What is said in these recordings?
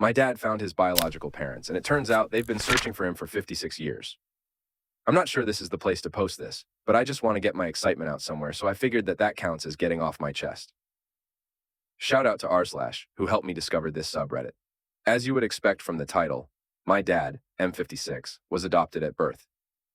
My dad found his biological parents, and it turns out they've been searching for him for 56 years. I'm not sure this is the place to post this, but I just want to get my excitement out somewhere, so I figured that counts as getting off my chest. Shout out to r/, who helped me discover this subreddit. As you would expect from the title, my dad, M56, was adopted at birth.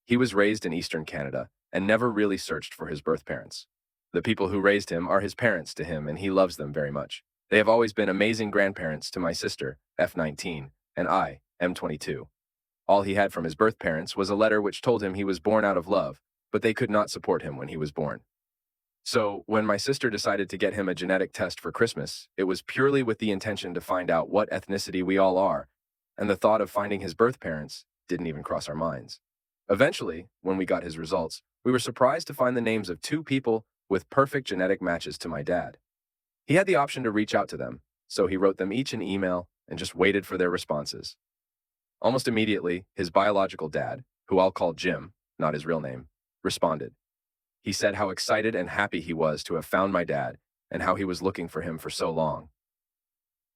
He was raised in Eastern Canada and never really searched for his birth parents. The people who raised him are his parents to him, and he loves them very much. They have always been amazing grandparents to my sister, F19, and I, M22. All he had from his birth parents was a letter which told him he was born out of love, but they could not support him when he was born. So, when my sister decided to get him a genetic test for Christmas, it was purely with the intention to find out what ethnicity we all are, and the thought of finding his birth parents didn't even cross our minds. Eventually, when we got his results, we were surprised to find the names of two people with perfect genetic matches to my dad. He had the option to reach out to them, so he wrote them each an email and just waited for their responses. Almost immediately, his biological dad, who I'll call Jim, not his real name, responded. He said how excited and happy he was to have found my dad and how he was looking for him for so long.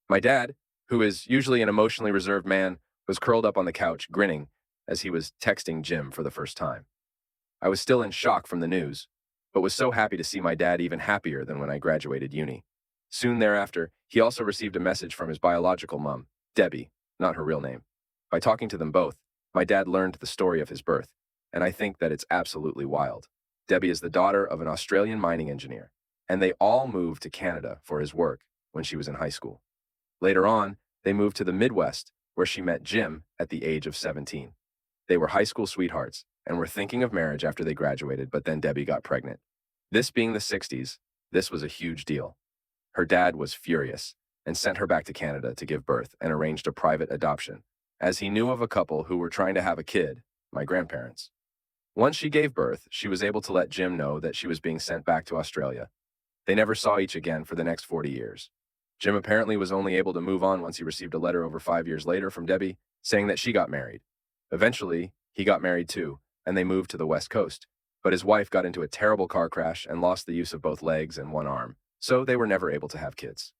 My dad, who is usually an emotionally reserved man, was curled up on the couch, grinning as he was texting Jim for the first time. I was still in shock from the news, but was so happy to see my dad even happier than when I graduated uni. Soon thereafter, he also received a message from his biological mom, Debbie, not her real name. By talking to them both, my dad learned the story of his birth, and I think that it's absolutely wild. Debbie is the daughter of an Australian mining engineer, and they all moved to Canada for his work when she was in high school. Later on, they moved to the Midwest, where she met Jim at the age of 17. They were high school sweethearts and were thinking of marriage after they graduated, but then Debbie got pregnant. This being the 60s, this was a huge deal. Her dad was furious and sent her back to Canada to give birth and arranged a private adoption, as he knew of a couple who were trying to have a kid, my grandparents. Once she gave birth, she was able to let Jim know that she was being sent back to Australia. They never saw each again for the next 40 years. Jim apparently was only able to move on once he received a letter over 5 years later from Debbie saying that she got married. Eventually, he got married too, and they moved to the West Coast. But his wife got into a terrible car crash and lost the use of both legs and one arm, so they were never able to have kids.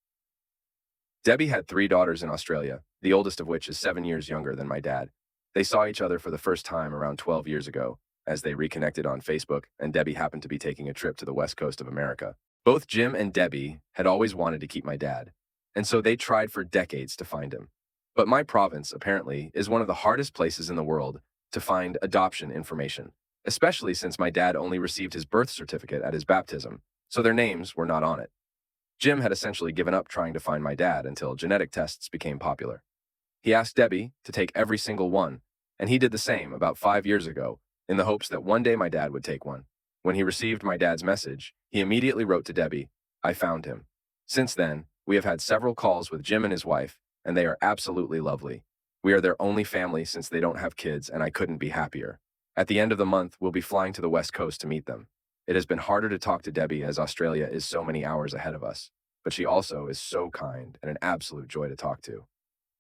Debbie had 3 daughters in Australia, the oldest of which is 7 years younger than my dad. They saw each other for the first time around 12 years ago, as they reconnected on Facebook, and Debbie happened to be taking a trip to the west coast of America. Both Jim and Debbie had always wanted to keep my dad, and so they tried for decades to find him. But my province, apparently, is one of the hardest places in the world to find adoption information, especially since my dad only received his birth certificate at his baptism, so their names were not on it. Jim had essentially given up trying to find my dad until genetic tests became popular. He asked Debbie to take every single one, and he did the same about 5 years ago, in the hopes that one day my dad would take one. When he received my dad's message, he immediately wrote to Debbie, "I found him." Since then, we have had several calls with Jim and his wife, and they are absolutely lovely. We are their only family since they don't have kids, and I couldn't be happier. At the end of the month, we'll be flying to the West Coast to meet them. It has been harder to talk to Debbie as Australia is so many hours ahead of us, but she also is so kind and an absolute joy to talk to.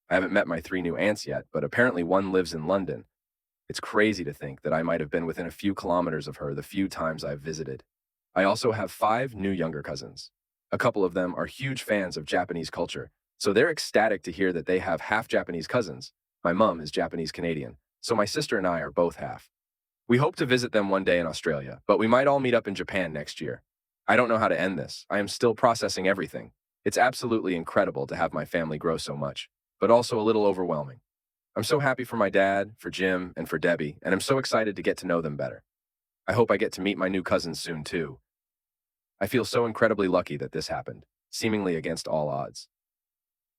I haven't met my 3 new aunts yet, but apparently one lives in London. It's crazy to think that I might have been within a few kilometers of her the few times I've visited. I also have 5 new younger cousins. A couple of them are huge fans of Japanese culture, so they're ecstatic to hear that they have half Japanese cousins. My mom is Japanese Canadian, so my sister and I are both half. We hope to visit them one day in Australia, but we might all meet up in Japan next year. I don't know how to end this. I am still processing everything. It's absolutely incredible to have my family grow so much, but also a little overwhelming. I'm so happy for my dad, for Jim, and for Debbie, and I'm so excited to get to know them better. I hope I get to meet my new cousins soon, too. I feel so incredibly lucky that this happened, seemingly against all odds.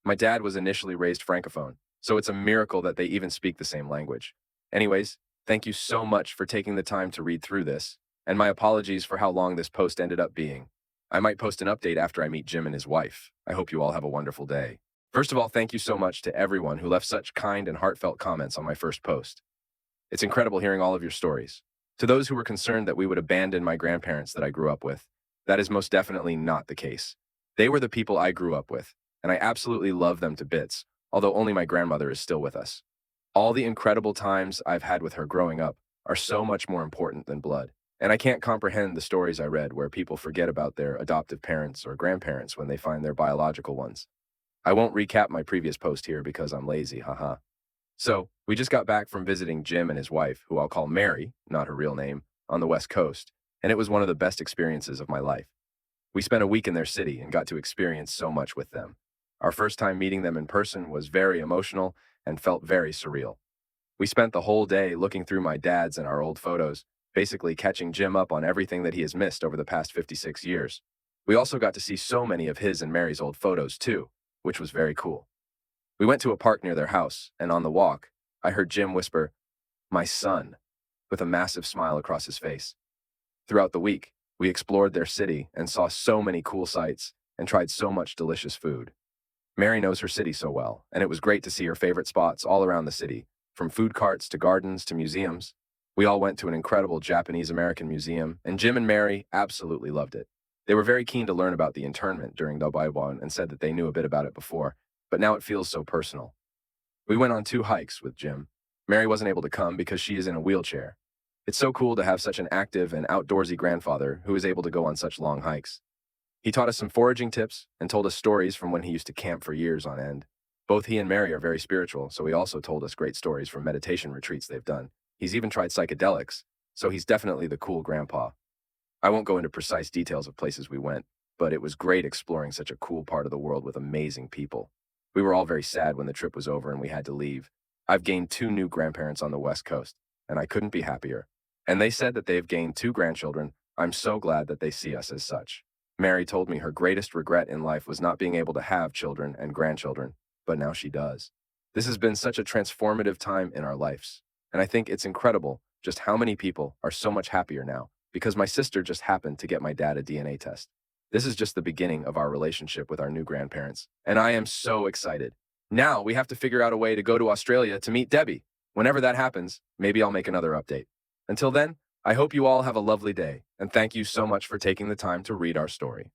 My dad was initially raised Francophone, so it's a miracle that they even speak the same language. Anyways, thank you so much for taking the time to read through this, and my apologies for how long this post ended up being. I might post an update after I meet Jim and his wife. I hope you all have a wonderful day. First of all, thank you so much to everyone who left such kind and heartfelt comments on my first post. It's incredible hearing all of your stories. To those who were concerned that we would abandon my grandparents that I grew up with, that is most definitely not the case. They were the people I grew up with, and I absolutely love them to bits, although only my grandmother is still with us. All the incredible times I've had with her growing up are so much more important than blood, and I can't comprehend the stories I read where people forget about their adoptive parents or grandparents when they find their biological ones. I won't recap my previous post here because I'm lazy, haha. So, we just got back from visiting Jim and his wife, who I'll call Mary, not her real name, on the West Coast, and it was one of the best experiences of my life. We spent a week in their city and got to experience so much with them. Our first time meeting them in person was very emotional and felt very surreal. We spent the whole day looking through my dad's and our old photos, basically catching Jim up on everything that he has missed over the past 56 years. We also got to see so many of his and Mary's old photos too, which was very cool. We went to a park near their house, and on the walk, I heard Jim whisper, "My son," with a massive smile across his face. Throughout the week, we explored their city and saw so many cool sights and tried so much delicious food. Mary knows her city so well, and it was great to see her favorite spots all around the city, from food carts to gardens to museums. We all went to an incredible Japanese-American museum, and Jim and Mary absolutely loved it. They were very keen to learn about the internment during Dobaiwan and said that they knew a bit about it before, but now it feels so personal. We went on 2 hikes with Jim. Mary wasn't able to come because she is in a wheelchair. It's so cool to have such an active and outdoorsy grandfather who is able to go on such long hikes. He taught us some foraging tips and told us stories from when he used to camp for years on end. Both he and Mary are very spiritual, so he also told us great stories from meditation retreats they've done. He's even tried psychedelics, so he's definitely the cool grandpa. I won't go into precise details of places we went, but it was great exploring such a cool part of the world with amazing people. We were all very sad when the trip was over and we had to leave. I've gained 2 new grandparents on the West Coast, and I couldn't be happier. And they said that they've gained 2 grandchildren. I'm so glad that they see us as such. Mary told me her greatest regret in life was not being able to have children and grandchildren, but now she does. This has been such a transformative time in our lives, and I think it's incredible just how many people are so much happier now because my sister just happened to get my dad a DNA test. This is just the beginning of our relationship with our new grandparents, and I am so excited. Now we have to figure out a way to go to Australia to meet Debbie. Whenever that happens, maybe I'll make another update. Until then, I hope you all have a lovely day, and thank you so much for taking the time to read our story.